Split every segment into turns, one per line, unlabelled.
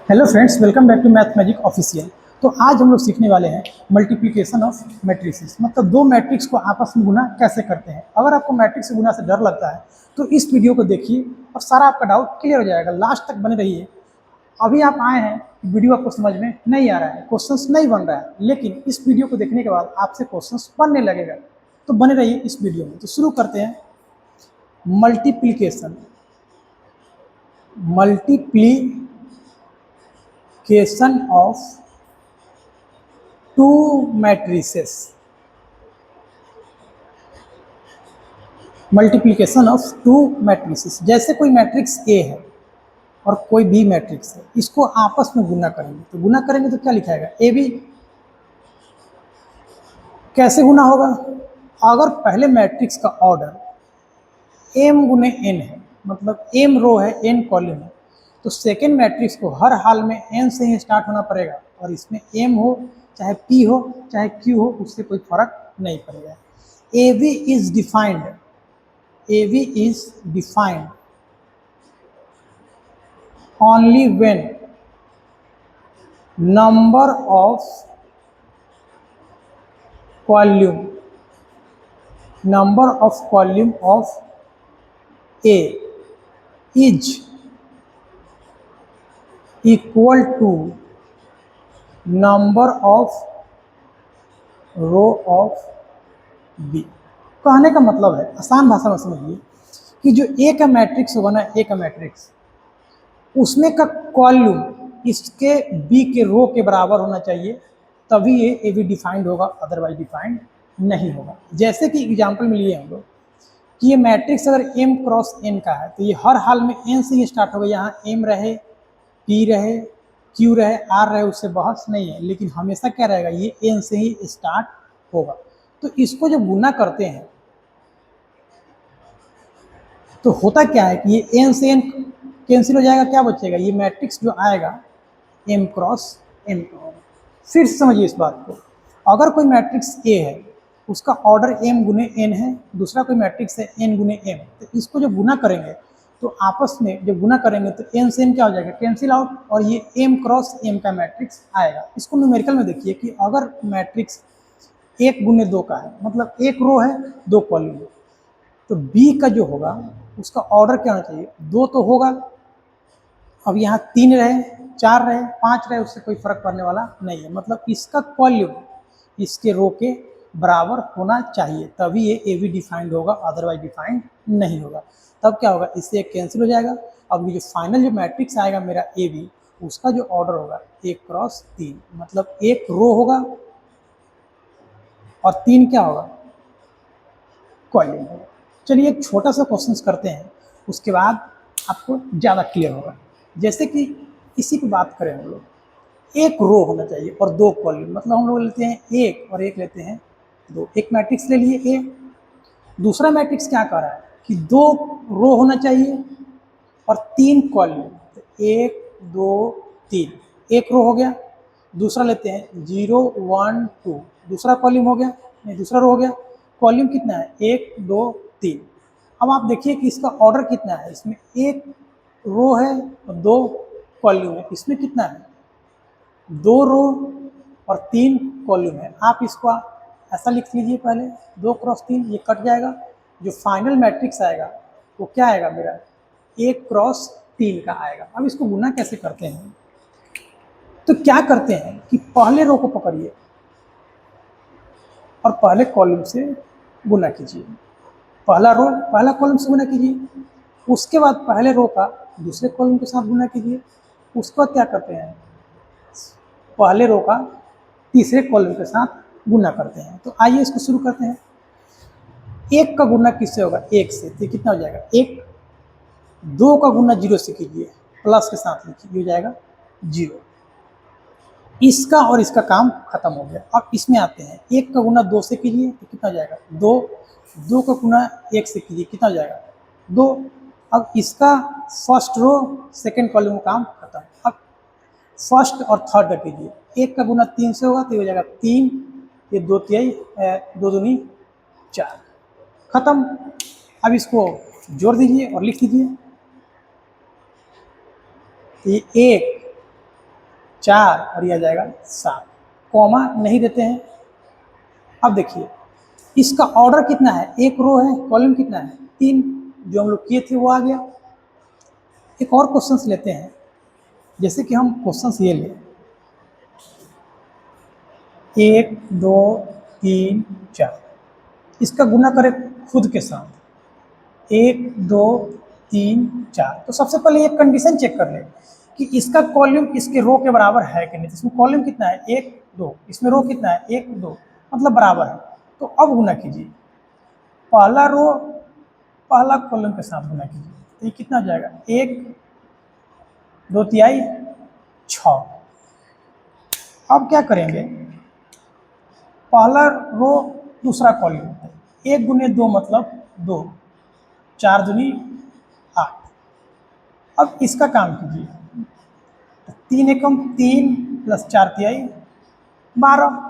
Hello friends, welcome back to Math Magic Official. तो आज हम लोग सीखने वाले हैं मल्टीप्लिकेशन ऑफ मैट्रिसेस, मतलब दो मैट्रिक्स को आपस में गुना कैसे करते हैं। अगर आपको मैट्रिक्स से गुना से डर लगता है तो इस वीडियो को देखिए और सारा आपका डाउट क्लियर हो जाएगा। लास्ट तक बने रहिए। अभी आप आए हैं, वीडियो आपको समझ में नहीं आ रहा है, क्वेश्चंस नहीं बन रहा है, लेकिन इस वीडियो को देखने के बाद आपसे क्वेश्चंस बनने लगेगा। तो बने रहिए इस वीडियो में। तो शुरू करते हैं। Multiplication multiplication of to matrices. Multiplication of to matrices, जैसे कोई मैट्रिक्स ए है और कोई बी मैट्रिक्स है, इसको आपस में गुना करेंगे। तो गुना करेंगे तो क्या लिखाएगा, ए बी। कैसे गुना होगा? अगर पहले मैट्रिक्स का ऑर्डर एम गुने एन है, मतलब एम रो है एन कॉलम है, तो सेकेंड मैट्रिक्स को हर हाल में एन से ही स्टार्ट होना पड़ेगा। और इसमें एम हो चाहे पी हो चाहे क्यू हो, उससे कोई फर्क नहीं पड़ेगा। A B is defined AV is defined only when number of column of A is equal to number of row of B। कहने का मतलब है, आसान भाषा में समझिए कि जो ए का मैट्रिक्स होगा ना, ए का मैट्रिक्स, उसमें का कॉलम इसके बी के रो के बराबर होना चाहिए, तभी ये ए बी डिफाइंड होगा, अदरवाइज डिफाइंड नहीं होगा। जैसे कि एग्जांपल में लिए हम लोग कि ये मैट्रिक्स अगर m क्रॉस n का है तो ये हर हाल में n से ही स्टार्ट होगा। यहाँ m रहे, p रहे, q रहे, r रहे, उससे बहस नहीं है, लेकिन हमेशा क्या रहेगा, ये n से ही स्टार्ट होगा। तो इसको जब गुना करते हैं तो होता क्या है कि ये n से n कैंसिल हो जाएगा, क्या बचेगा, ये मैट्रिक्स जो आएगा m क्रॉस n का होगा। फिर समझिए इस बात को, अगर कोई मैट्रिक्स A है, उसका ऑर्डर m गुने n है, दूसरा कोई मैट्रिक्स है n गुने m, तो इसको जब गुना करेंगे तो आपस में जब गुना करेंगे तो n से n क्या हो जाएगा, कैंसिल आउट, और ये m क्रॉस m का मैट्रिक्स आएगा। इसको न्यूमेरिकल में देखिए कि अगर मैट्रिक्स 1 गुने 2 का है, मतलब एक रो है 2 कॉलम है, तो B का जो होगा उसका ऑर्डर क्या होना चाहिए, 2 तो होगा। अब यहाँ 3 रहे, 4 रहे, 5 रहे, उससे कोई फर्क पड़ने वाला नहीं है, मतलब इसका कॉल्यूम इसके रो के बराबर होना चाहिए, तभी ये ए बी डिफाइंड होगा, अदरवाइज डिफाइंड नहीं होगा। तब क्या होगा, इससे एक कैंसिल हो जाएगा। अब ये जो फाइनल जो मैट्रिक्स आएगा मेरा ए बी, उसका जो ऑर्डर होगा 1 क्रॉस 3, मतलब एक रो होगा और 3 क्या होगा, कॉलम होगा। चलिए एक छोटा सा क्वेश्चन करते हैं, उसके बाद आपको ज़्यादा क्लियर होगा। जैसे कि इसी की बात करें हम लोग, एक रो होना चाहिए और 2 कॉलम, मतलब हम लोग लेते हैं 1 और 1 लेते हैं 2। एक मैट्रिक्स ले लिए ए, दूसरा मैट्रिक्स क्या कर रहा है कि 2 रो होना चाहिए और 3 कॉलम, तो 1 2 3, एक रो हो गया। दूसरा लेते हैं 0 1 2, दूसरा कॉलम हो गया, नहीं दूसरा रो हो गया। कॉलम कितना है, 1 2 3। अब आप देखिए कि इसका ऑर्डर कितना है, इसमें एक रो है और 2 कॉलम है, इसमें कितना है, 2 रो और 3 कॉलम है। आप इसको ऐसा लिख लीजिए, पहले 2 क्रॉस 3, ये कट जाएगा, जो फाइनल मैट्रिक्स आएगा वो क्या आएगा मेरा, 1 क्रॉस 3 का आएगा। अब इसको गुना कैसे करते हैं, तो क्या करते हैं कि पहले रो को पकड़िए और पहले कॉलम से गुना कीजिए, पहला रो पहला कॉलम से गुना कीजिए, उसके बाद पहले रो का दूसरे कॉलम के साथ गुना कीजिए, उसके बाद क्या करते हैं, पहले रो का तीसरे कॉलम के साथ गुना करते हैं। तो आइए इसको शुरू करते हैं। 1 का गुना किससे होगा, 1 से, तो कितना हो जाएगा 1। 2 का गुना 0 से कीजिए, प्लस के साथ लिखिए, हो जाएगा 0। इसका और इसका काम खत्म हो गया। अब इसमें आते हैं, 1 का गुना 2 से कीजिए तो कितना हो जाएगा 2। 2 का गुना 1 से कीजिए, कितना हो जाएगा 2। अब इसका फर्स्ट रो सेकंड कॉलम का काम खत्म। अब फर्स्ट और थर्ड का कीजिए, 1 का गुना 3 से होगा तो ये हो जाएगा 3, ये 2 तिहाई 2 दूनी 4, खत्म। अब इसको जोड़ दीजिए और लिख दीजिए, ये 1 4 और ये आ जाएगा 7। कॉमा नहीं देते हैं। अब देखिए इसका ऑर्डर कितना है, एक रो है, कॉलम कितना है 3, जो हम लोग किए थे वो आ गया। एक और क्वेश्चन लेते हैं, जैसे कि हम क्वेश्चन ये लें 1 2 3 4, इसका गुना करें खुद के साथ 1 2 3 4। तो सबसे पहले एक कंडीशन चेक कर ले कि इसका कॉलम इसके रो के बराबर है कि नहीं। तो इसमें कॉलम कितना है 1 2, इसमें रो कितना है 1 2, मतलब बराबर है। तो अब गुना कीजिए, पहला रो पहला कॉलम के साथ गुना कीजिए, तो ये कितना हो जाएगा 1 2 तिहाई 6। अब क्या करेंगे, पहला रो दूसरा कॉलम, 1 गुने 2 मतलब 2, 4 दूनी 8। अब इसका काम कीजिए, 3 एकम 3 प्लस 4 तिहाई 12।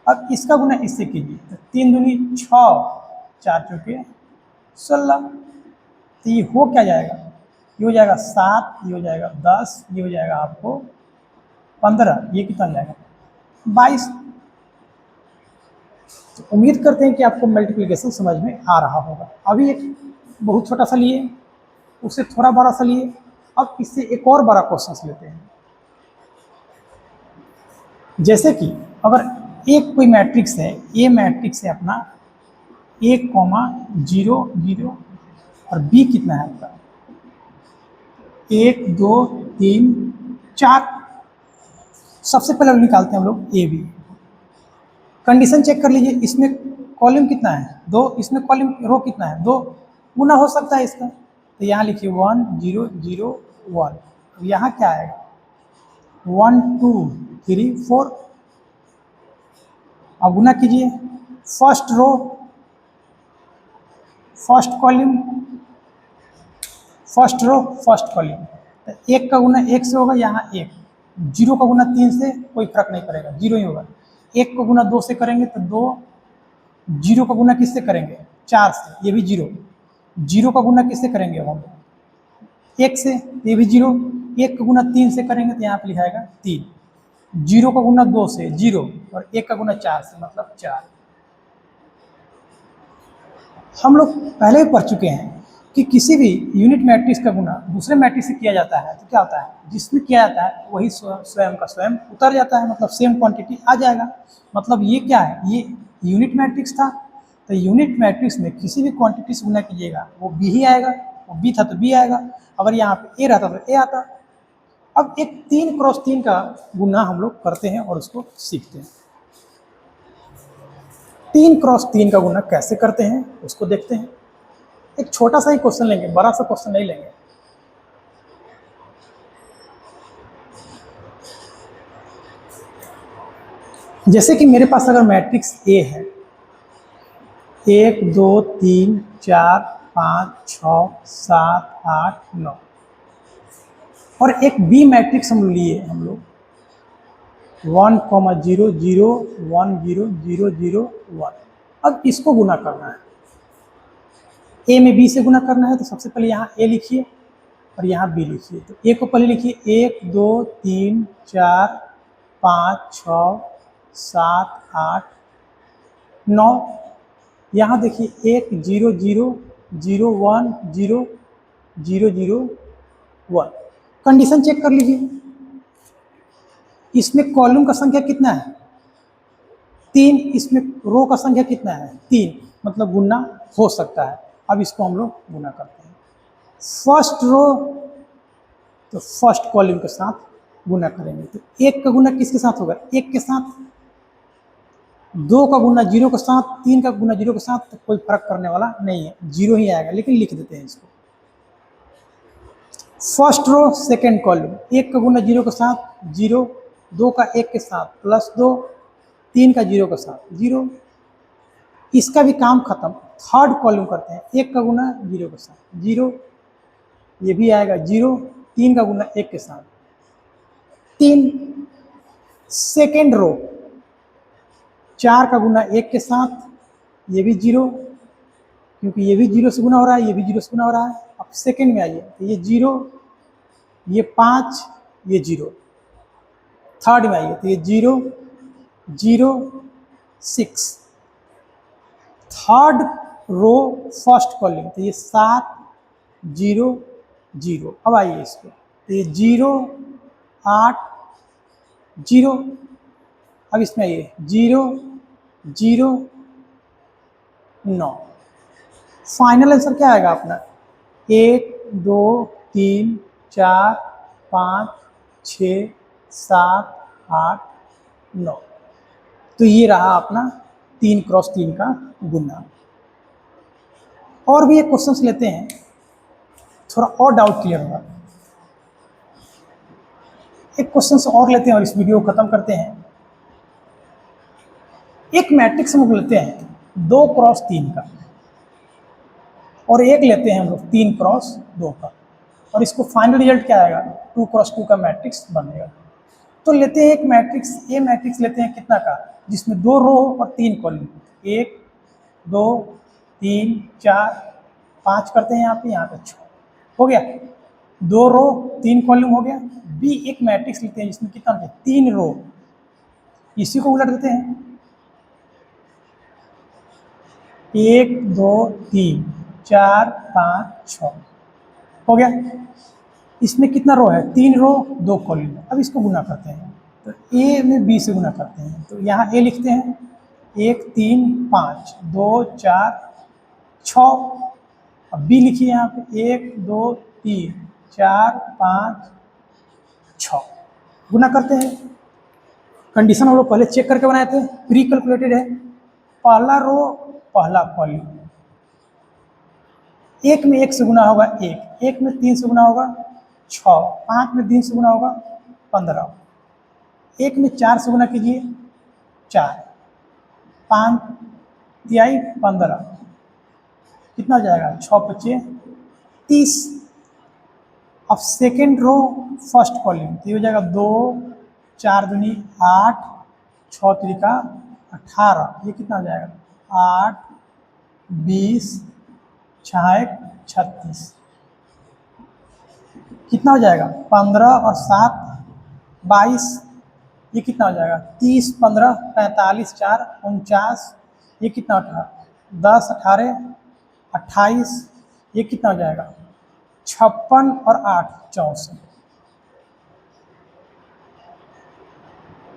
अब इसका गुना इससे कीजिए, तो 3 दूनी 6, 4 चौके 16। तो ये हो क्या जाएगा, ये हो जाएगा 7, ये हो जाएगा 10, ये हो जाएगा आपको 15, ये कितना हो जाएगा 22। तो उम्मीद करते हैं कि आपको मल्टीप्लिकेशन समझ में आ रहा होगा। अभी एक बहुत छोटा सा लिए, उससे थोड़ा बड़ा सा लिए, अब इससे एक और बड़ा क्वेश्चन लेते हैं। जैसे कि अगर एक कोई मैट्रिक्स है, ये मैट्रिक्स है अपना 1 0 0 और बी कितना है आपका 1 2 3 4। सबसे पहले निकालते हैं हम लोग ए बी। कंडीशन चेक कर लीजिए, इसमें कॉलम कितना है 2, इसमें कॉलम रो कितना है 2, गुना हो सकता है इसका। तो यहाँ लिखिए 1 0 0 1, यहाँ क्या आएगा 1 2 3 4। अब गुना कीजिए, first row first column, first row first column. तो 1 का गुना 1 से होगा, यहाँ 1, 0 का गुना 3 से कोई फर्क नहीं पड़ेगा, 0 ही होगा। 1 का गुना 2 से करेंगे तो 2, 0 का गुना किससे करेंगे 4 से, ये भी 0, 0 का गुना किससे करेंगे हम 1 से, ये भी 0, 1 का गुना 3 से करेंगे तो यहाँ पे लिखाएगा 3, 0 का गुना 2 से 0 और 1 का गुना 4 से मतलब 4। हम लोग पहले ही पढ़ चुके हैं कि किसी भी यूनिट मैट्रिक्स का गुना दूसरे मैट्रिक्स से किया जाता है तो क्या होता है, जिसमें किया जाता है वही स्वयं का स्वयं उतर जाता है, मतलब सेम क्वांटिटी आ जाएगा। मतलब ये क्या है, ये यूनिट मैट्रिक्स था, तो यूनिट मैट्रिक्स में किसी भी क्वांटिटी से गुना कीजिएगा वो बी ही आएगा, वो बी था तो बी आएगा, अगर यहाँ पे ए रहता तो ए आता। अब एक 3x3 का गुना हम लोग करते हैं और उसको सीखते हैं। 3x3 का गुना कैसे करते हैं उसको देखते हैं। एक छोटा सा ही क्वेश्चन लेंगे, बड़ा सा क्वेश्चन नहीं लेंगे। जैसे कि मेरे पास अगर मैट्रिक्स ए है 1 2 3 4 5 6 7 8 9 और एक बी मैट्रिक्स हम लिए हम लोग 1 0 0 1 0 0 0 1। अब इसको गुना करना है, ए में बी से गुना करना है, तो सबसे पहले यहाँ ए लिखिए और यहाँ बी लिखिए। तो ए को पहले लिखिए 1 2 3 4 5 6 7 8 9। यहाँ देखिए 1 0 0 0 1 0 0 0 1। कंडीशन चेक कर लीजिए, इसमें कॉलम का संख्या कितना है 3, इसमें रो का संख्या कितना है 3, मतलब गुना हो सकता है। अब इसको हम लोग गुना करते हैं, फर्स्ट रो तो फर्स्ट कॉलम के साथ गुना करेंगे। तो 1 का गुना किसके साथ होगा 1 के साथ, 2 का गुना 0 के साथ, 3 का गुना 0 के साथ, तो कोई फर्क करने वाला नहीं है, 0 ही आएगा, लेकिन लिख देते हैं इसको। फर्स्ट रो सेकेंड कॉलम, 1 का गुना 0 के साथ 0, 2 का 1 के साथ प्लस 2, 3 का 0 के साथ 0। इसका भी काम खत्म। थर्ड कॉलम करते हैं, 1 का गुना 0 के साथ 0, ये भी आएगा 0, 3 का गुना 1 के साथ 3। सेकेंड रो 4 का गुना 1 के साथ, ये भी 0, क्योंकि ये भी 0 से गुना हो रहा है, ये भी 0 से गुना हो रहा है। अब सेकेंड में आइए, तो ये 0, ये 5, ये 0, थर्ड में आइए तो ये 0 0 6, थर्ड रो फर्स्ट कॉलिंग तो ये 7 0 0। अब आइए इसको तो ये 0 8 0। अब इसमें आइए 0 0 9। फाइनल आंसर क्या आएगा अपना? 1 2 3 4 5 6 7 8 9। तो ये रहा अपना 3 क्रॉस 3 का गुना। और भी एक क्वेश्चन लेते हैं, थोड़ा और डाउट क्लियर होगा। एक क्वेश्चन और लेते हैं और इस वीडियो को खत्म करते हैं। एक मैट्रिक्स हम लोग लेते हैं 2 क्रॉस 3 का, और एक लेते हैं हम लोग 3 क्रॉस 2 का, और इसको फाइनल रिजल्ट क्या आएगा? 2 क्रॉस 2 का मैट्रिक्स बनेगा। तो लेते हैं एक मैट्रिक्स, ये मैट्रिक्स लेते हैं कितना का, जिसमें 2 रो और 3 कॉलम, 1 2 3 4 5 करते हैं यहाँ पे 6 हो गया। 2 रो 3 कॉलम हो गया। बी एक मैट्रिक्स लेते हैं जिसमें कितना होता है? 3 रो, इसी को उलट देते हैं 1 2 3 4 5 6 हो गया। इसमें कितना रो है? 3 रो 2 कॉलम। अब इसको गुना करते हैं तो ए में बी से गुना करते हैं, तो यहाँ ए लिखते हैं 1 3 5 2 4 6। अब बी लिखिए यहाँ पे 1 2 3 4 5 6 गुना करते हैं। कंडीशन हम लोग पहले चेक करके बनाए थे, प्री कैलकुलेटेड है। पहला रो पहला कॉलम, 1 में 1 से गुना होगा 1, 1 में 3 से गुना होगा 6, 5 में 3 से गुना होगा 15, 1 में 4 से गुना कीजिए 4, 5 तिहाई 15, कितना हो जाएगा? 6 5 30। अब सेकेंड रो फर्स्ट कॉलम तो ये हो जाएगा 2 4 दूनी 8 6 त्रिका 18, ये कितना हो जाएगा? 8 20 6 36, कितना हो जाएगा? 15 और 7 22, ये कितना हो जाएगा? 30 15 45 4 49, ये कितना होता है? 10 18 28, ये कितना हो जाएगा? 56 और 8 64।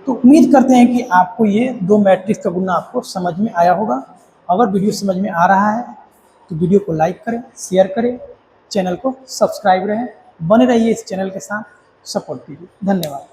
तो उम्मीद करते हैं कि आपको ये 2 मैट्रिक्स का गुना आपको समझ में आया होगा। अगर वीडियो समझ में आ रहा है तो वीडियो को लाइक करें, शेयर करें, चैनल को सब्सक्राइब रहें, बने रहिए इस चैनल के साथ, सपोर्ट कीजिए। धन्यवाद।